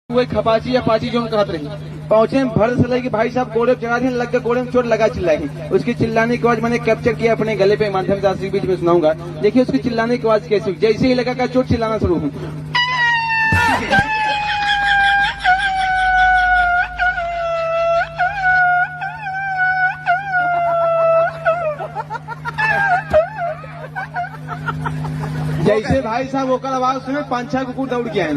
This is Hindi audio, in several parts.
वही खपाची या पाची जो कहते रही पहुंचे भर से लगे कि भाई साहब गोड़े चढ़ा दी लग के गोड़े में चोट लगा चिल्लाई। उसकी चिल्लाने की आवाज मैंने कैप्चर किया अपने गले पे माध्यम से बीच में सुनाऊंगा। देखिए उसकी चिल्लाने की आवाज कैसी, जैसे ही लगा का चोट चिल्लाना शुरू हूँ। जैसे भाई साहब वो आवाज सुने 5-6 कुकुर दौड़ के आए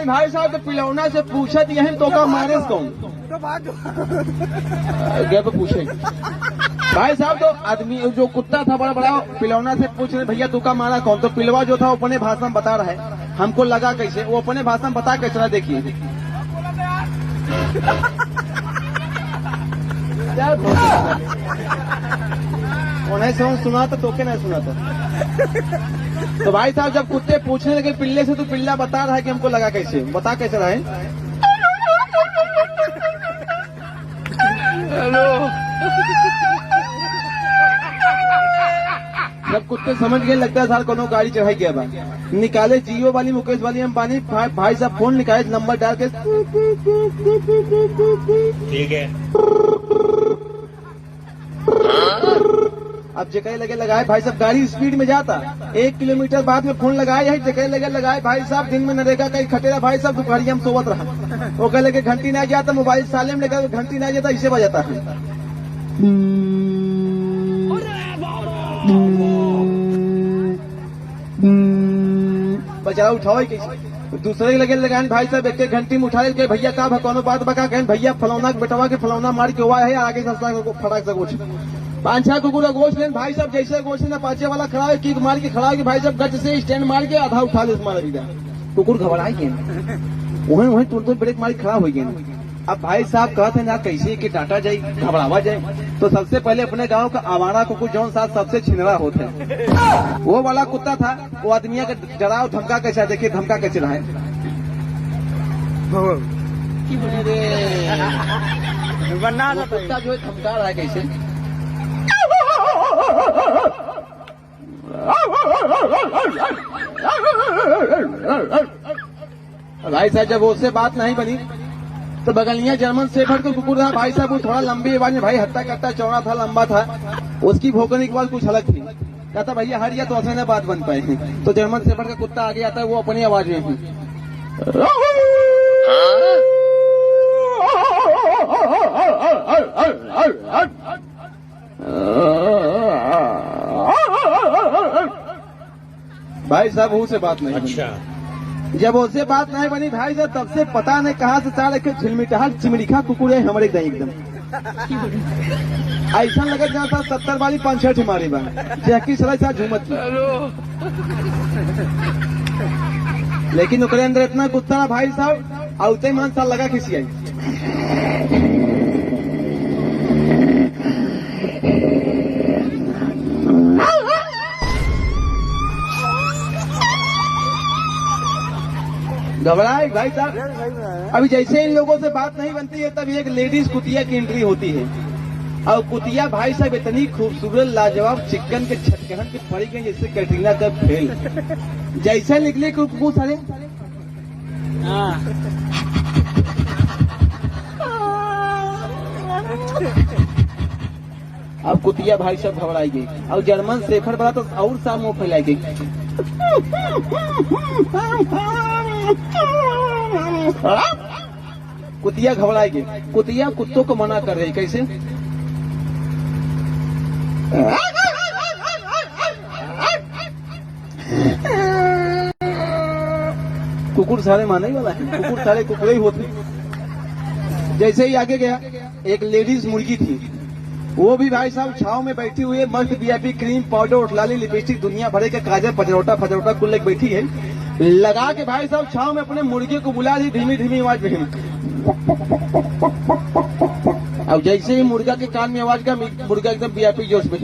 भाई साहब। तो पिलौना से पूछत यही तो का मारे कौन गया तो पूछे भाई साहब। तो आदमी जो कुत्ता था बड़ा बड़ा पिलौना से पूछ रहे भैया तू का मारा कौन। तो पिलवा जो था वो अपने भाषा में बता रहा है, हमको लगा कैसे, वो अपने भाषा में बता कैसे रहा। देखिए उन्हें सुना था तो के नहीं सुना था। तो भाई साहब जब कुत्ते पूछने लगे पिल्ले से तो पिल्ला बता रहा है कि हमको लगा कैसे, बता कैसे रहा है। हेलो जब कुत्ते समझ गए लगता है साल कोनो गाड़ी चढ़ाई गया बा, निकाले जियो वाली मुकेश वाली अंबानी भाई साहब फोन निकाले नंबर डाल के ठीक है। अब जगह लगे लगाए भाई साहब गाड़ी स्पीड में जाता 1 किलोमीटर बाद में फोन लगाए यही जगह लगे लगाए भाई साहब। दिन में नरेगा कहीं खटेरा भाई साहब दोपहरिया में सोवत रहा। वो कह लगे घंटी नहीं जाता मोबाइल साले में लेकर घंटी नहीं जाता इसे बजाता है। बचारा उठाओ कैसे दूसरे लगे लगाए भाई साहब। एक घंटी में उठा के भैया का कोनो बात बका कहें भैया फलौना बेटवा के फलौना मार के हुआ है आगे सस्ता फटाक से कुछ 5-6 कुकुर गोश लेन भाई साहब। जैसे गोश लेना पाचे वाला खड़ा है किक मार के खड़ा है कि भाई साहब गज से स्टैंड मार के आधा उठा ले मारा गया। कुकुर घबराई गए वही तुरंत ब्रेक मार खड़ा हो गए। अब भाई साहब कहते हैं ना कैसे कि डांटा जाए घबरावा जाए। तो सबसे पहले अपने गांव का आवारा कुकुर जौन साथ सबसे छिनरा होते हैं वो वाला कुत्ता था। वो आदमिया का डराव धमका कैसा, देखिए धमका कैसे रहा है। कुत्ता जो है धमका रहा है कैसे। भाई साहब जब उससे बात नहीं बनी तो बगलिया जर्मन शेफर्ड का कुकुर था भाई साहब। वो थोड़ा लंबी आवाज में भाई हत्ता कट्टा चौड़ा था लंबा था। उसकी भौंकने की आवाज कुछ अलग थी। कहता भैया हट गया तो ऐसे न बात बन पाए। तो जर्मन शेफर्ड का कुत्ता आगे आता है वो अपनी आवाज में भाई साहब वो से बात नहीं। अच्छा जब उससे बात नहीं बनी भाई साहब तब से पता नहीं कहाँ से चार एक झिलमिटाहट चिमड़िखा कुकुर है हमारे एकदम ऐसा लगा जहाँ था 70 वाली 5-6 मारी बा जैकी सराय साथ झूमत की। लेकिन उसके अंदर इतना कुत्ता भाई साहब आउते मान साल लगा किसी आई। घबराए भाई साहब। अभी जैसे इन लोगों से बात नहीं बनती है तभी एक लेडीज कुतिया की एंट्री होती है। और कुतिया भाई साहब इतनी खूबसूरत लाजवाब चिकन के छटकहन के पड़ी गई जैसे कैटरीना का फेल। जैसे निकले कुछ सारे अब कुतिया भाई साहब घबराई गई और जर्मन शेफर्ड बड़ा तो और सा मुंह फैलाई गई। कुतिया घबराई गई। कुतिया कुत्तों को मना कर रही कैसे। कुकुर सारे माने ही वाला है, कुकुर सारे कुकुर ही होते। जैसे ही आगे गया एक लेडीज मुर्गी थी वो भी भाई साहब छाव में बैठी हुई है। मस्त वीआईपी क्रीम पाउडर उठलाली लिपस्टिक दुनिया भरे के काजल फजरोटा कुल लेके बैठी है। लगा के भाई साहब छाव में अपने मुर्गे को बुला दी धीमी धीमी आवाज में। अब जैसे ही मुर्गा के कान में आवाज का मुर्गा एकदम वीआईपी जोश में